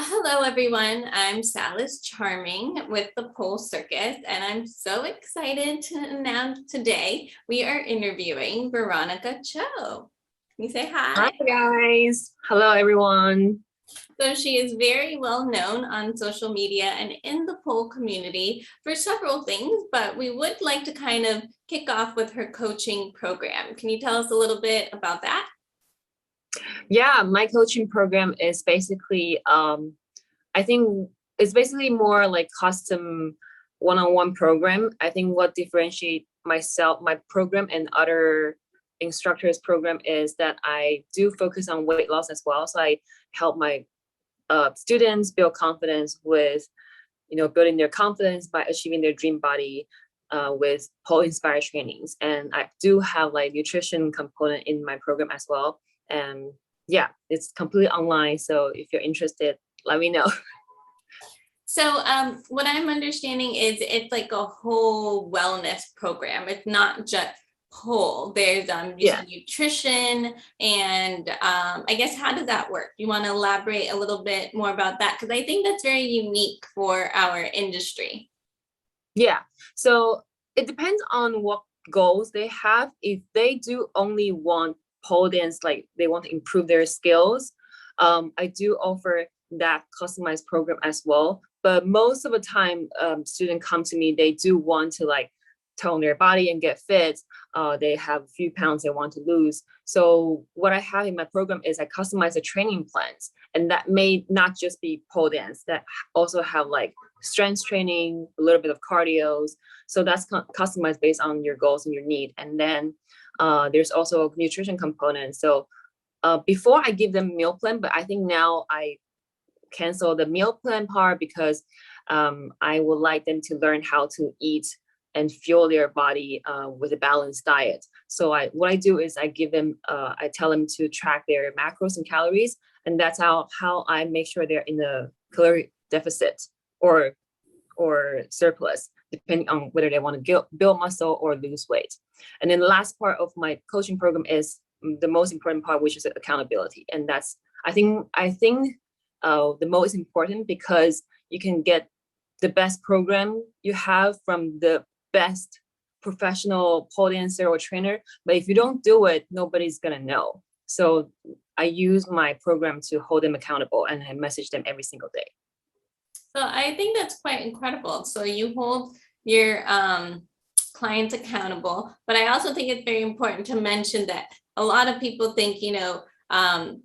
Hello, everyone. I'm Salis Charming with the Pole Circus, and I'm so excited to announce today we are interviewing Veronica Chou. Can you say Hi hi? guys. Hello everyone. So she is very well known on social media and in the pole community for several things, but we would like to kind of kick off with her coaching program. Can you tell us a little bit about that? Yeah, my coaching program is basically I think it's basically more like custom one-on-one program. I think what differentiate myself, my program and other instructors program is that I do focus on weight loss as well. So I help my students build confidence with building their confidence by achieving their dream body with pole inspired trainings. And I do have like nutrition component in my program as well. And yeah, it's completely online. So if you're interested, let me know. So what I'm understanding is it's like a whole wellness program. It's not just pole. There's you Yeah. said nutrition and I guess how does that work? You want to elaborate a little bit more about that? Because I think that's very unique for our industry. Yeah. So it depends on what goals they have. If they do only want pole dance, like they want to improve their skills, I do offer that customized program as well. But most of the time, students come to me, they do want to like tone their body and get fit. They have a few pounds they want to lose. So what I have in my program is I customize the training plans, and that may not just be pole dance. That also have like strength training, a little bit of cardio. So that's customized based on your goals and your need. And then there's also a nutrition component. So before I give them meal plan, but I think now I cancel the meal plan part because I would like them to learn how to eat and fuel their body with a balanced diet. So what I do is I give them, I tell them to track their macros and calories, and that's how I make sure they're in a calorie deficit or surplus, depending on whether they want to build muscle or lose weight. And then the last part of my coaching program is the most important part, which is accountability, and that's I think the most important because you can get the best program you have from the best professional pole dancer or trainer, but if you don't do it, nobody's gonna know. So I use my program to hold them accountable, and I message them every single day. So I think that's quite incredible. So you hold your clients accountable, but I also think it's very important to mention that a lot of people think,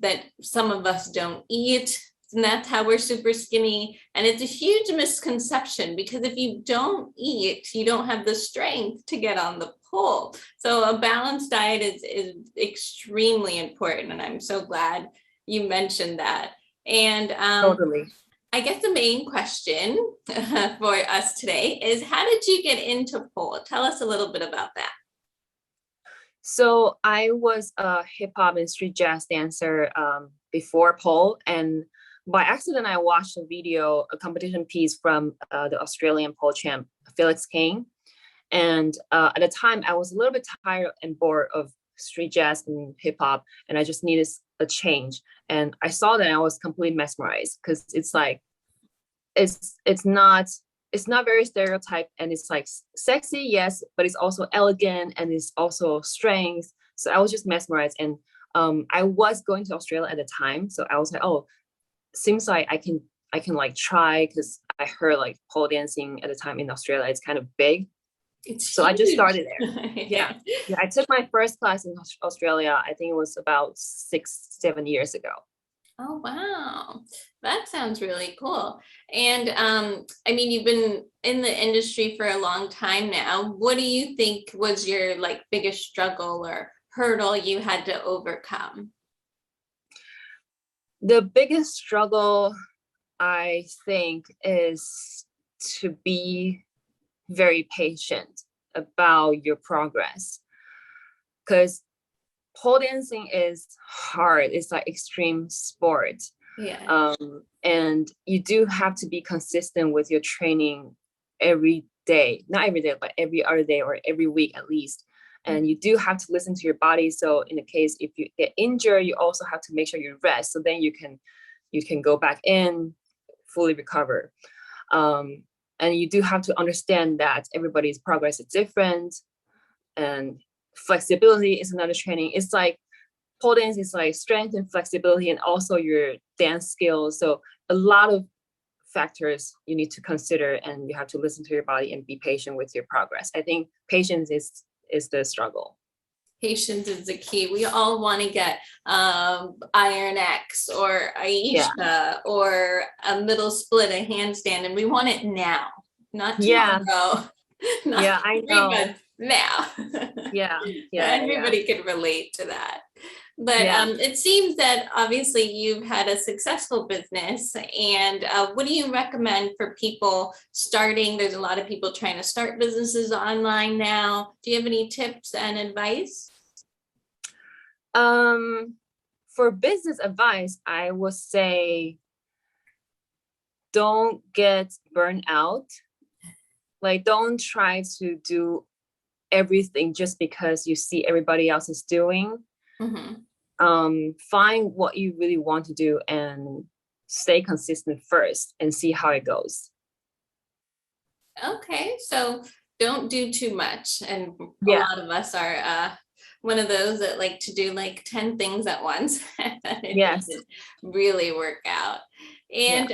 that some of us don't eat, and that's how we're super skinny. And it's a huge misconception because if you don't eat, you don't have the strength to get on the pole. So a balanced diet is extremely important. And I'm so glad you mentioned that. And Totally. I guess the main question for us today is how did you get into pole? Tell us a little bit about that. So I was a hip hop and street jazz dancer before pole, and by accident I watched a competition piece from the Australian pole champ Felix Kane, and at the time I was a little bit tired and bored of street jazz and hip hop, and I just needed a change. And I saw that and I was completely mesmerized because it's like it's not very stereotyped, and it's like sexy, yes, but it's also elegant and it's also strength. So I was just mesmerized, and I was going to Australia at the time, so I was like, oh, seems like I can like try, because I heard like pole dancing at the time in Australia it's kind of big. It's So I just huge. started there. Yeah. Yeah, I took my first class in Australia, I think it was about 6 7 years ago. Oh, wow. That sounds really cool. And I mean, you've been in the industry for a long time now. What do you think was your like biggest struggle or hurdle you had to overcome? The biggest struggle, I think, is to be very patient about your progress, because pole dancing is hard. It's like extreme sport. Yeah. And you do have to be consistent with your training every day, not every day, but every other day or every week at least. And you do have to listen to your body. So in the case if you get injured, you also have to make sure you rest. So then you can go back in fully recover. And you do have to understand that everybody's progress is different, and flexibility is another training. It's like pole dance is like strength and flexibility and also your dance skills. So a lot of factors you need to consider, and you have to listen to your body and be patient with your progress. I think patience is the struggle. Patience is the key. We all want to get Iron X or Aisha or a middle split, a handstand, and we want it now, not tomorrow. Not I know. But now. Everybody can relate to that. But it seems that obviously you've had a successful business. And what do you recommend for people starting? There's a lot of people trying to start businesses online now. Do you have any tips and advice? For business advice, I would say don't get burned out. Like, don't try to do everything just because you see everybody else is doing. Find what you really want to do and stay consistent first and see how it goes. Okay, so don't do too much. And a lot of us are one of those that like to do like 10 things at once. It doesn't really work out. And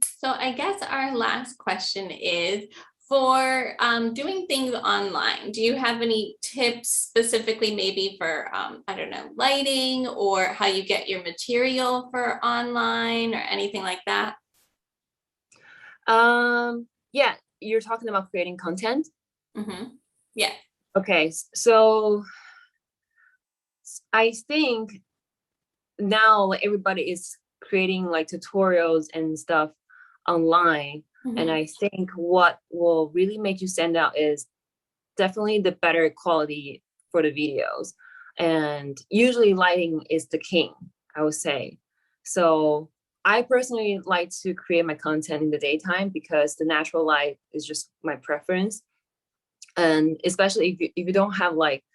so I guess our last question is, for doing things online, do you have any tips specifically maybe for, I don't know, lighting or how you get your material for online or anything like that? Yeah, you're talking about creating content? Yeah. Okay, so I think now everybody is creating like tutorials and stuff online. And I think what will really make you stand out is definitely the better quality for the videos. And usually lighting is the king, I would say. So I personally like to create my content in the daytime because the natural light is just my preference. And especially if you don't have like,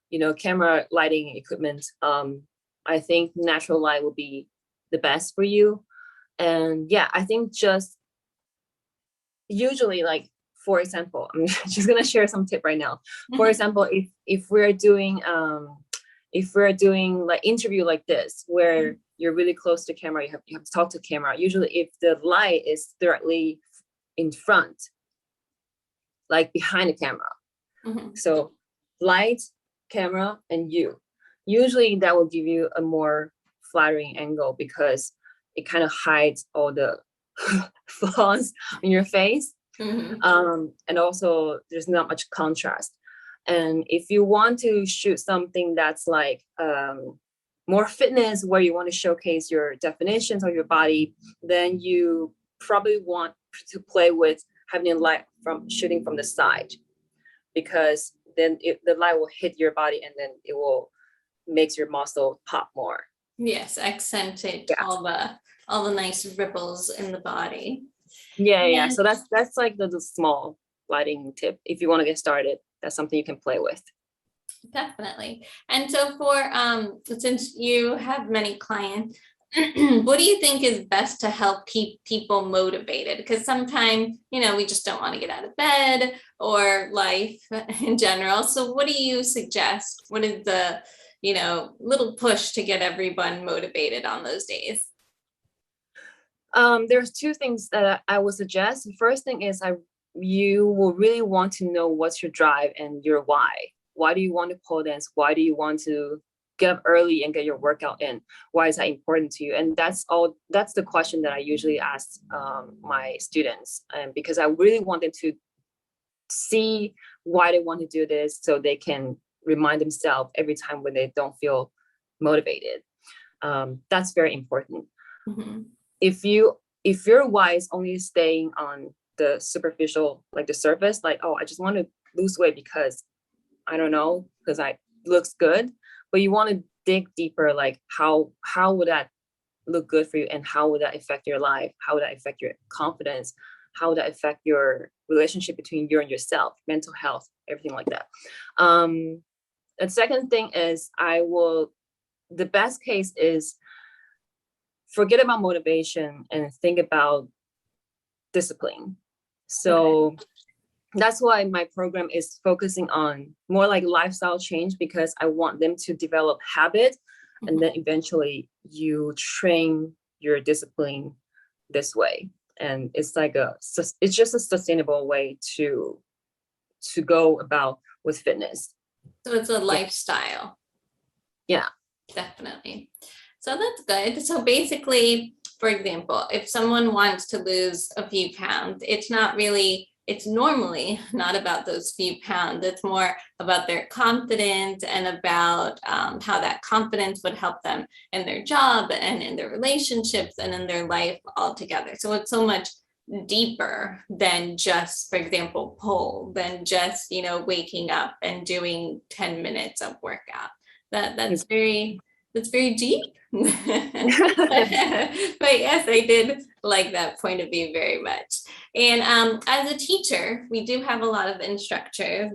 you know, camera lighting equipment, I think natural light will be the best for you. And yeah, I think just usually, like, for example, I'm just gonna share some tip right now. For example, if we're doing like interview like this, where you're really close to camera, you have to talk to camera. Usually, if the light is directly in front, like behind the camera, so light, camera, and you. Usually, that will give you a more flattering angle because it kind of hides all the flaws in your face. And also there's not much contrast. And if you want to shoot something that's like more fitness, where you want to showcase your definitions of your body, then you probably want to play with having a light from shooting from the side, because then the light will hit your body and then it will makes your muscle pop more. Yes, accented all the nice ripples in the body. Yeah. So that's like the small lighting tip. If you want to get started, that's something you can play with. Definitely. And so for since you have many clients, what do you think is best to help keep people motivated? Because sometimes, you know, we just don't want to get out of bed or life in general. So what do you suggest? What is the, you know, little push to get everyone motivated on those days? There's two things that I would suggest. The first thing is you will really want to know what's your drive and your why. Why do you want to pole dance? Why do you want to get up early and get your workout in? Why is that important to you? And that's the question that I usually ask my students, and because I really want them to see why they want to do this so they can remind themselves every time when they don't feel motivated. That's very important. If your why is only staying on the superficial, like the surface, like, oh, I just want to lose weight because I don't know, because I looks good, but you want to dig deeper, like how would that look good for you, and how would that affect your life? How would that affect your confidence? How would that affect your relationship between you and yourself, mental health, everything like that? The second thing is the best case is forget about motivation and think about discipline. So that's why my program is focusing on more like lifestyle change, because I want them to develop habit, and then eventually you train your discipline this way. And it's like it's just a sustainable way to go about with fitness. So it's a lifestyle. Yeah. Definitely. So that's good. So basically, for example, if someone wants to lose a few pounds, it's normally not about those few pounds. It's more about their confidence and about how that confidence would help them in their job and in their relationships and in their life altogether. So it's so much deeper than just, for example, than just, waking up and doing 10 minutes of workout. That's very deep. But yes, I did like that point of view very much. And as a teacher, we do have a lot of instructors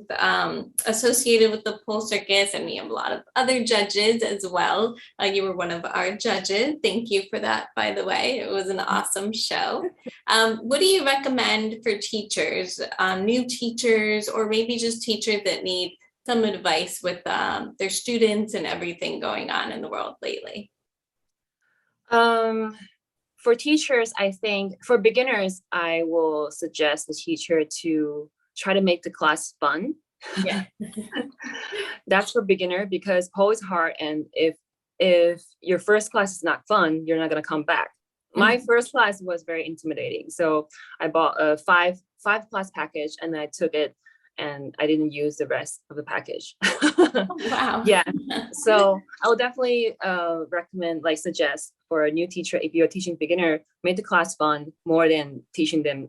associated with the pole circus, and we have a lot of other judges as well. You were one of our judges. Thank you for that, by the way. It was an awesome show. What do you recommend for teachers, new teachers, or maybe just teachers that need some advice with their students and everything going on in the world lately? For teachers, I think for beginners, I will suggest the teacher to try to make the class fun. Yeah. That's for beginner, because pole is hard, and if your first class is not fun, you're not gonna come back. My first class was very intimidating, so I bought a five class package, and I took it, and I didn't use the rest of the package. Wow. Yeah. So I would definitely recommend, suggest for a new teacher, if you're teaching beginner, make the class fun more than teaching them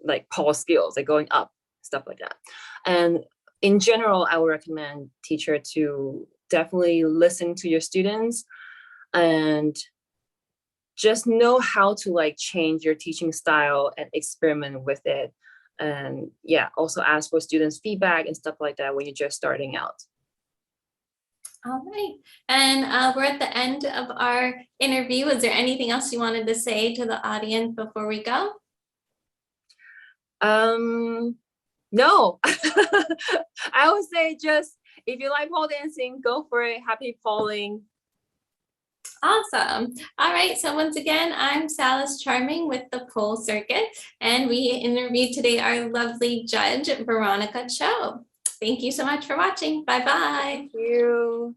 like pole skills, like going up, stuff like that. And in general, I would recommend teacher to definitely listen to your students and just know how to change your teaching style and experiment with it. And yeah, also ask for students' feedback and stuff like that when you're just starting out. All right. And we're at the end of our interview. Is there anything else you wanted to say to the audience before we go? No. I would say just, if you like pole dancing, go for it. Happy poling. Awesome. All right. So once again, I'm Salis Charming with the Pole Circuit, and we interviewed today our lovely judge, Veronica Chou. Thank you so much for watching. Bye-bye. Thank you.